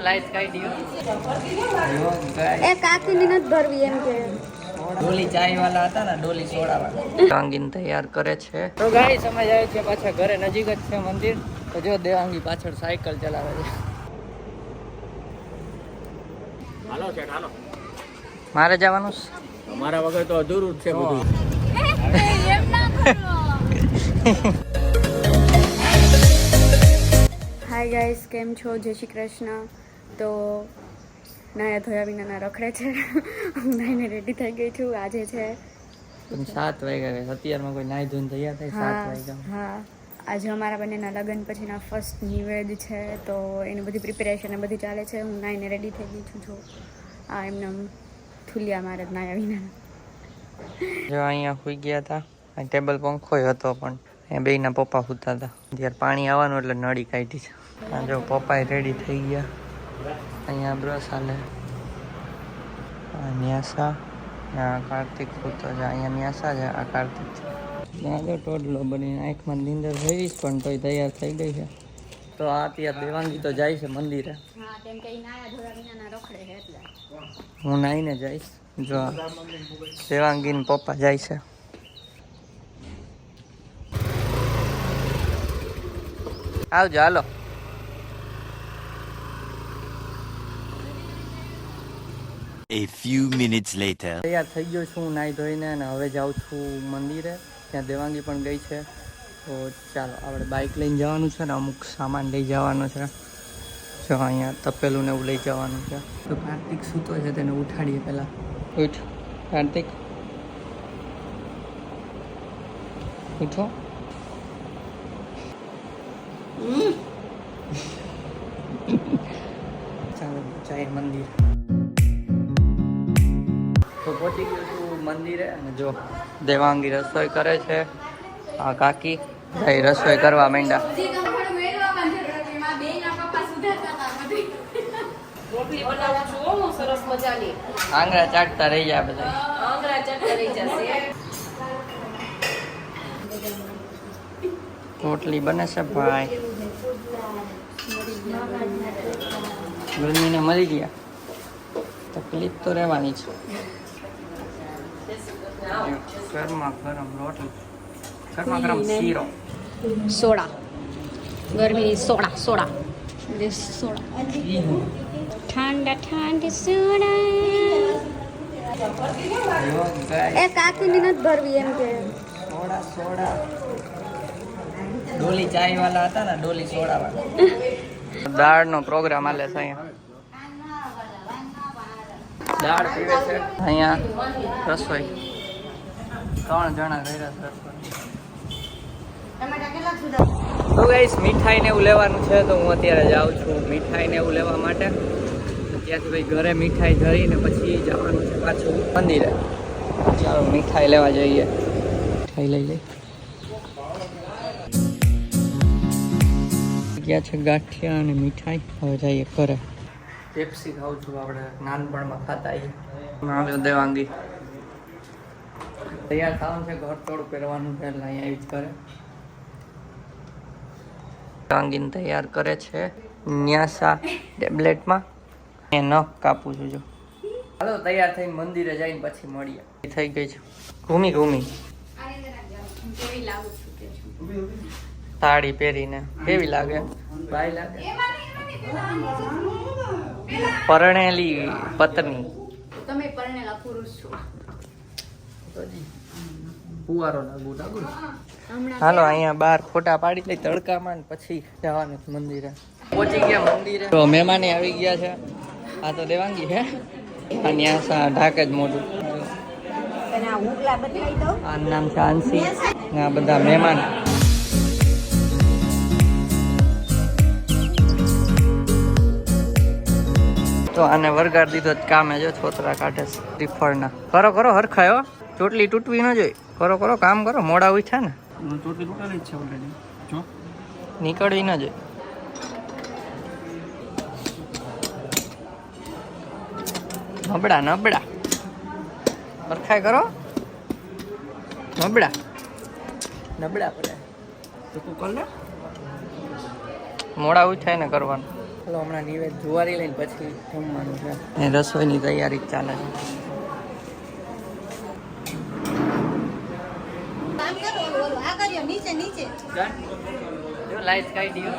Light કાઢી એ કાકીની નથી ભરવી એમ કે ડોલી ચાય વાળા હતા ને ડોલી સોડા વાળા દેવાંગીને તૈયાર કરે છે તો ગાઈસ સમય જાય છે પાછા ઘરે નજીક જ છે મંદિર તો જો દેવાંગી પાછળ સાયકલ ચલાવે છે હાલો છે હાલો મારે જવાનું મારા વગર તો અધૂરું જ છે બધું એમ ના કરો હાય ગાઈસ કેમ છો જય શ્રી કૃષ્ણ તો નાયા ધોયા વિનાના રખડે છે હું નાઈને રેડી થઈ ગઈ છું આજે છે 7 વાગ્યા અત્યારમાં કોઈ નાઈ ધોઈને તૈયાર થાય 7 વાગ્યા હા આજે અમારા બંનેના લગ્ન પછીના ફર્સ્ટ નિવેદ છે તો એની બધી પ્રિપેરેશન એ બધી ચાલે છે હું નાઈને રેડી થઈ ગઈ છું જો આ એમને થુલિયા મારે જ નાયા વિના જો અહીંયા સુઈ ગયા હતા આ ટેબલ પંખો હતો પણ અહીંયા બેયના પપ્પા સૂતા હતા ત્યારે પાણી આવવાનું એટલે નળી કાઢી છે આ જો પપ્પાએ રેડી થઈ ગયા અહીંયા બ્રશ હાલે ન્યાસા આ કાર્તિક સૂતો છે અહીંયા ન્યાસા છે આ કાર્તિક છે ત્યાં જો ટોડલો બનીને આંખમાં નીંદર થઈ પણ તોય તૈયાર થઈ ગઈ છે તો આ અત્યારે દેવાંગી તો જાય છે મંદિરે હા કેમ કે નાયા ધોયા વિનાના રખડે છે એટલે હું નાઈને જઈશ જો દેવાંગીને પપ્પા જાય છે આવજો હાલો A few minutes later. તૈયાર થઈ ગયો છું નાઈ ધોઈને અને હવે જાઉં છું મંદિરે ત્યાં દેવાંગી પણ ગઈ છે તો ચાલો આપણે બાઇક લઈને જવાનું છે ને અમુક સામાન લઈ જવાનો છે જો અહીંયા તપેલું ને એવું લઈ જવાનું છે તો કાર્તિક સૂતો છે તેને ઉઠાડીએ પહેલાં ઉઠ કાર્તિક ઉઠો ચાલો જઈએ મંદિર તો પહોંચી ગયો છું મંદિરે અને જો દેવાંગી રસોઈ કરે છે આ કાકી ભાઈ રસોઈ કરવા માંડ્યા રોટલી બનાવું છું હું સરસ મજાની આંગળા ચાટતા રહી જાય બધા આંગળા ચટકા રહી જશે રોટલી બને છે ભાઈ ગરમીને મરી ગયા તકલીફ તો રહેવાની છે ગરમા ગરમ રોટલી ગરમા ગરમ શીરો સોડા ગરમી સોડા સોડા સોડા ઠંડા ઠંડી સોડા એ કાકીની નથી ભરવી એમ કે સોડા સોડા ડોલી ચાય વાળા હતા ને ડોલી સોડા વાળા દાળનો પ્રોગ્રામ હાલે છે અહીંયા દાળ પીવે છે અહીંયા રસોઈ 3 જણા કર્યા છે રસોઈ તો ગાઈસ મીઠાઈ ને એવું લેવાનું છે તો હું અત્યારે જાઉં છું મીઠાઈ ને એવું લેવા માટે ત્યાંથી ભાઈ ઘરે મીઠાઈ ધરીને પછી જવાનું છે પાછું મંદિરે ચાલો મીઠાઈ લેવા જઈએ મીઠાઈ લઈ લઈ ગયા છે ગાંઠિયા અને મીઠાઈ હવે જઈએ ઘરે પેપ્સી ખાઉં છું આપણે નાનપણમાં ખાતા આવ્યો દેવાંગી તૈયાર થવાનું છે ઘર થોડું પહેરવાનું છે એટલે અહીંયા આવી જ કરે દેવાંગીને તૈયાર કરે છે ન્યાસા ટેબ્લેટમાં એ નખ કાપું છું જો હાલો તૈયાર થઈને મંદિરે જઈને પછી મળીએ થઈ ગઈ છે ઘૂમી ઘૂમી સાડી પહેરીને કેવી લાગે બાઈ લાગે પરણેલી પત્ની તમે પરણેલા પુરુષ છો પુવારો લાગુ હાલો અહીંયા બહાર ફોટા પાડી લઈ તડકામાં ને પછી જવાનું મંદિરે પહોંચી ગયા મંદિરે તો મહેમાને આવી ગયા છે આ તો દેવાંગી છે આ ન્યાસા ઢાકે જ મોઢું આ નામ છે આંસી ને આ બધા મહેમાન તો આને વરગાડ દીધો જ કામે જો છોતરા કાઢે છે ત્રિફળના કરો કરો હરખાયો ચોટલી તૂટવી ન જોઈ કરો કરો કામ કરો મોડા ઉઠ્યા ને ચોટલી તૂટેલી જ છે ઓલરેડી જો નીકળવી ન જોઈ નબળા નબળા હરખાય કરો નબળા નબળા પડે તો તું કર લે મોડા ઉઠાય ને કરવાનું ચલો હમણાં નિવેદ જુવારી લઈને પછી જમવાનું છે એ રસોઈની તૈયારી ચાલે છે. લાઈટ કાઢી દો.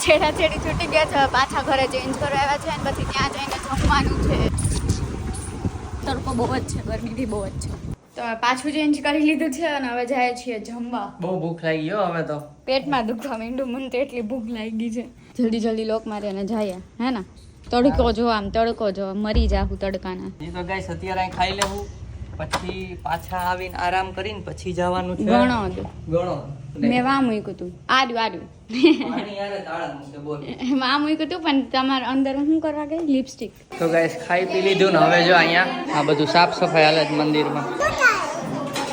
છેડા છૂટી ગયા છે, પાછા ઘરે ચેન્જ કરવા આવ્યા છે અને પછી ત્યાં જઈને જમવાનું છે. તડકો બહુ જ છે, ગરમી બી બહુ જ છે. તો પાછું ચેન્જ કરી લીધું છે અને હવે જાય છીએ જમવા. બહુ ભૂખ લાગી ગયો હવે તો. પેટમાં દુખવા માંડ્યું, મને તો એટલી ભૂખ લાગી છે. જલ્દી લોક મારી અને જઈએ, હે ને? તડકો જો, આમ તડકો જો, મરી જાહું તડકાના. એ તો ગાઈસ અત્યારે અહીં ખાઈ લેવું, પછી પાછા આવીને આરામ કરીને પછી જવાનું છે. ગણો હતું, ગણો મેં વા મૂક્યું હતું, આર્યું વા મૂક્યું હતું, પણ તમારે અંદર હું કરવા ગઈ? લિપસ્ટિક. તો ગાઈસ ખાઈ પી લીધું ને હવે જો અહીંયા આ બધું સાફ સફાઈ હાલે છે મંદિરમાં.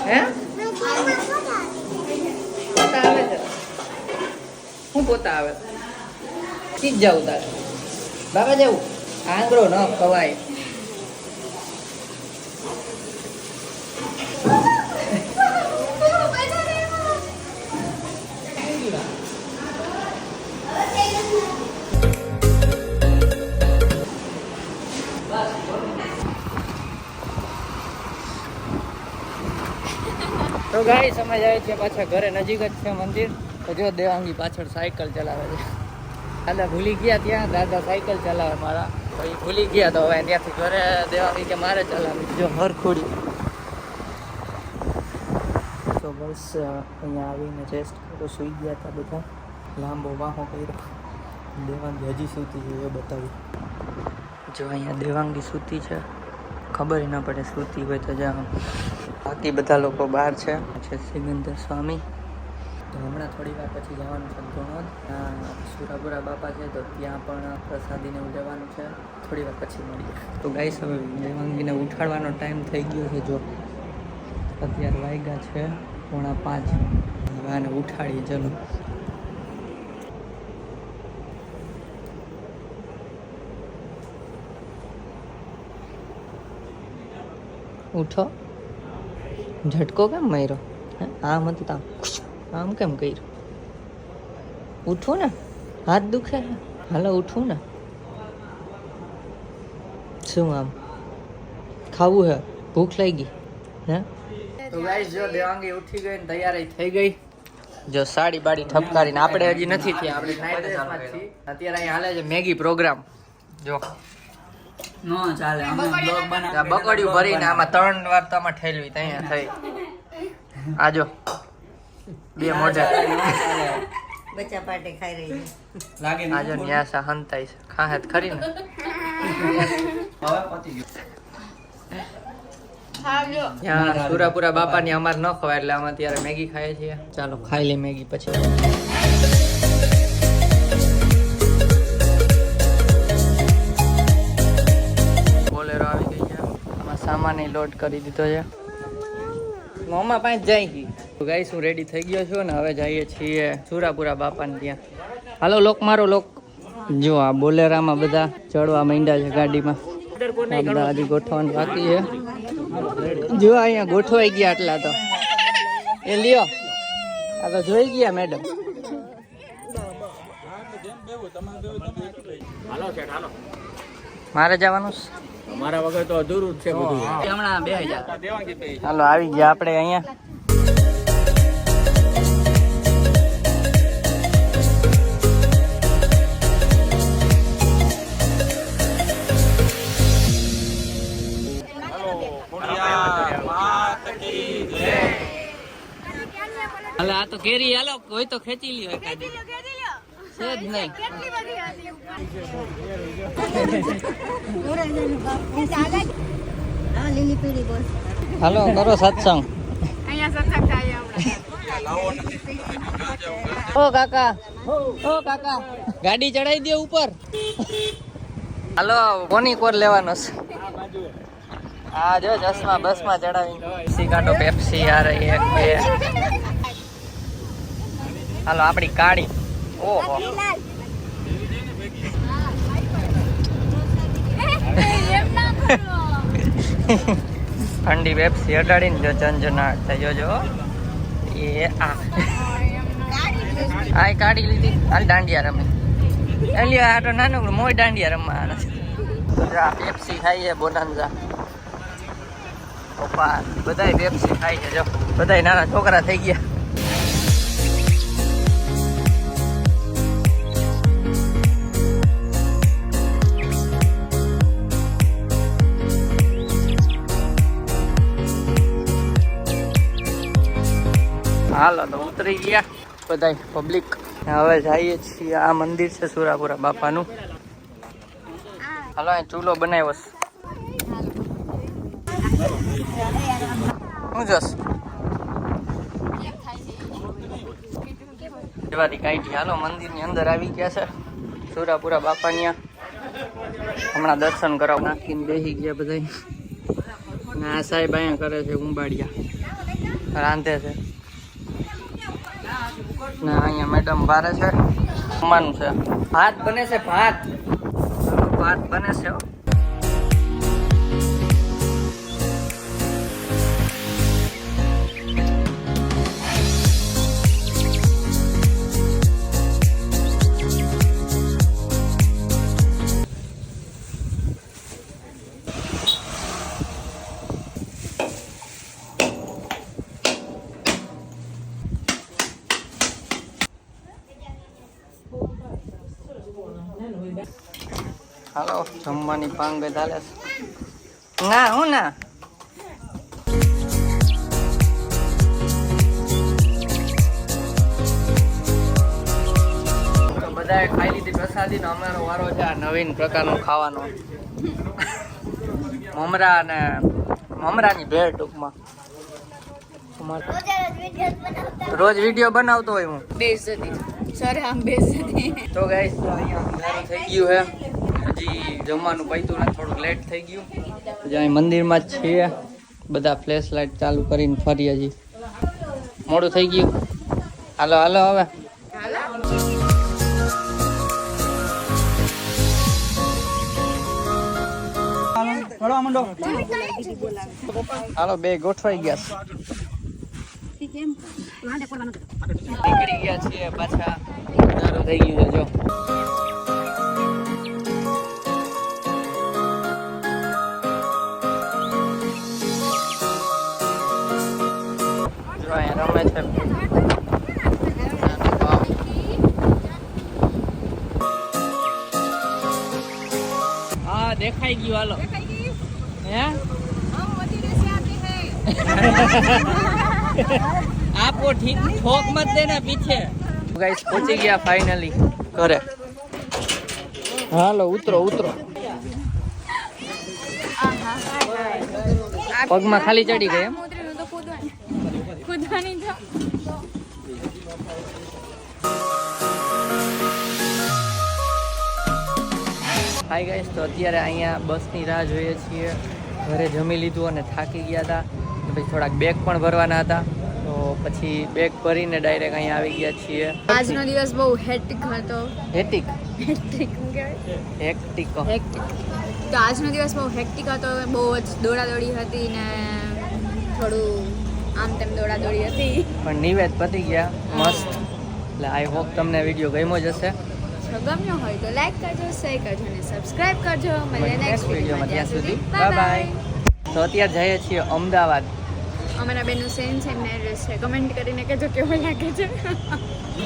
હે પોતા આવે છે? હું પોતા આવે ચીજ જાઉં તારે બાબા જવું આંગળો ન ખવાય. તો ગાઈસ અમે જાય છે પાછા ઘરે, નજીક જ છે મંદિર. તો જો દેવાંગી પાછળ સાયકલ ચલાવે છે. દાદા ભૂલી ગયા ત્યાં, દાદા સાયકલ ચલાવે મારા, તો એ ભૂલી ગયા તો હવે ત્યાંથી ઘરે દેવાંગી કે મારે ચલાવી જો હરખોડી. તો બસ અહીંયા આવીને રેસ્ટ કરો, સૂઈ ગયા હતા બધા, લાંબો વાહો કર્યો. દેવાંગી હજી સૂતી છે એ બતાવી. જો અહીંયા દેવાંગી સૂતી છે, ખબર ન પડે સૂતી હોય તો જ્યાં બાકી બધા લોકો બહાર છે સિગંદર સ્વામી. તો હમણાં થોડી વાર પછી જવાનું છે ગણોદ, સુરાપુરા બાપા છે તો ત્યાં પણ પ્રસાદીને એવું લેવાનું છે. થોડી વાર પછી મળીએ. તો ગાઈસ હવે દેવાંગીને ઉઠાડવાનો ટાઈમ થઈ ગયો છે. જો અત્યારે વાગ્યા છે 4:45. હવે આને ઉઠાડીએ ચલો. ઉઠો. ઝટકો કેમ માર્યો? આમ હતું આમ આમ કેમ કર્યું? ઉઠવું ને, હાથ દુખે. હાલો ઉઠવું ને. શું આમ ખાવું હે? ભૂખ લાગી હે? તો ગાઈસ જો દેવાંગી ઉઠી ગઈ ને તૈયારી થઈ ગઈ. જો સાડી બાડી ઠપકારીને, આપણે હજી નથી થયા, આપણે નાઈટ ડ્રેસમાં જ છીએ. અત્યારે અહીં હાલે છે મેગી પ્રોગ્રામ. જો નો ચાલે, અમે બ્લોગ બનાવી બકડિયું ભરીને આમાં 3 વાર તો આમાં ઠેલવી ત્યાં થઈ. આજો બે મોઢે બચ્ચા પાર્ટી ખાઈ રહી છે. લાગે ને આજો ન્યાસા હંતાઈ છે. ખાહે તો ખરી ને. હવે પતી ગયું. ત્યાં સુરાપુરા બાપાની અમારે ન ખવાય એટલે અમે અત્યારે મેગી ખાઈએ છીએ. ચાલો ખાઈ લઈ મેગી પછી. બોલેરો આવી ગઈ છે, આમાં સામાન લોડ કરી દીધો છે. મમ્મા પાંચ જાય ગઈ. ગાઈસ હું રેડી થઈ ગયો છું ને હવે જઈએ છીએ સુરાપુરા બાપાને ત્યાં. હાલો લોક મારો લોક. જો આ બોલેરામાં બધા ચડવા માંડ્યા છે ગાડીમાં. આ બધા હજી ગોઠવવાનું બાકી છે. જો અહીંયા ગોઠવાઈ ગયા આટલા તો એ લ્યો. આ તો જોઈ ગયા મેડમ. હાલો શેઠ હાલો. મારે જવાનું છે. અમારા વગર તો અધૂરું જ છે બધું. હમણાં બે હાલો આવી ગયા આપણે અહીંયા. હાલો આ તો કેરી હાલો કોઈ તો ખેંચી લ્યો એકાદી. છે જ નહીં. લીલી પીળી બોલ. હાલો કરો સત્સંગ. અહીંયા સત્સંગ થાય હમણાં. ઓ કાકા ગાડી ચડાઈ દે ઉપર. હાલો કોની કોર લેવાનો છે? હા જો ચશ્મા બસમાં ચડાવી પેપ્સી કાઢો. પેપ્સી યાર 1 2. હાલો આપણી કાળી. ઓહો ઠંડી પેપ્સી અડાડીને જો ઝંઝનાટ થઈ જોજો. એ આ કાઢી લીધી. હાલ દાંડિયા રમે. એલી આ તો નાનું મોય દાંડિયા રમવા પેપ્સી ખાઈ છે. બોનાન્ઝા પપ્પા બધાય પેપ્સી ખાઈ છે. જો બધાય નાના છોકરા થઈ ગયા. હાલો તો ઉતરી ગયા બધાય પબ્લિક. હવે જઈએ છીએ. આ મંદિર છે સુરાપુરા બાપાનું. હાલો અહીં ચૂલો બનાવ્યો છે. હું જસ એવાથી કાઢી. હાલો મંદિરની અંદર આવી ગયા છે સુરાપુરા બાપાની. હમણાં દર્શન કરાવ નાખીને બેસી ગયા બધા. ને આ સાહેબ અહીંયા કરે છે ઉંબાડિયા રાંધે છે. ને અહીંયા મેડમ બારે છે. જમવાનું છે. ભાત બને છે. ભાત બને છે. હાલો જમવાની પાંગત હાલે છે. ના હું ના બધાએ ખાઈ લીધી પ્રસાદી. નો અમારો વારો છે આ નવીન પ્રકારનું ખાવાનું. મમરા ને મમરાની ભેળ ટૂંકમાં. રોજ વિડીયો બનાવતો હોય હું. તો ગાઈસ અહીંયા થઈ ગયું હે. હજી જમવાનું પૈતું ને થોડું લેટ થઈ ગયું. હજી અહીં મંદિરમાં જ છીએ. બધા ફ્લેશ લાઇટ ચાલુ કરીને ફરી. હજી મોડું થઈ ગયું. હાલો હાલો હવે હાલો બે ગોઠવાઈ ગયા. નીકળી ગયા છીએ પાછા. અંધારું થઈ ગયું છે. જો અહીંયા રમે છે. હા દેખાઈ ગયું. હાલો હે આપો ઠીક ઠોક મત દેના પીછે. ગાઈસ પહોંચી ગયા ફાઇનલી ઘરે. હાલો ઉતરો ઉતરો. પગમાં ખાલી ચડી ગઈ એમ. હાય ગાઈસ તો અત્યારે અહીંયા બસની રાહ જોઈએ છીએ. ઘરે જમી લીધું અને થાકી ગયા હતા. પછી થોડાક બેગ પણ ભરવાના હતા. તો પછી બેગ ભરીને ડાયરેક્ટ અહીંયા આવી ગયા છીએ. આજનો દિવસ બહુ હેક્ટિક હતો. હેક્ટિક હેક્ટિક કહેવાય. હેક્ટિક તો આજનો દિવસ બહુ હેક્ટિક હતો. બહુ જ દોડાદોડી હતી ને થોડું આમ તેમ દોડાદોડી હતી. પણ નિવેદ પતી ગયા મસ્ત. એટલે આઈ હોપ તમને વિડીયો ગમ્યો જ હશે. જો ગમ્યો હોય તો લાઈક કરજો, શેર કરજો અને સબસ્ક્રાઇબ કરજો. મળીએ નેક્સ્ટ વિડીયોમાં. ત્યાં સુધી બાય બાય. તો અત્યારે જઈએ છીએ અમદાવાદ. અમારા બેનનું સેમ સેમ એડ્રેસ છે. કમેન્ટ કરીને કહેજો કેવો લાગે છે.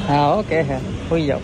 હા ઓકે હે હોઈ જાઓ.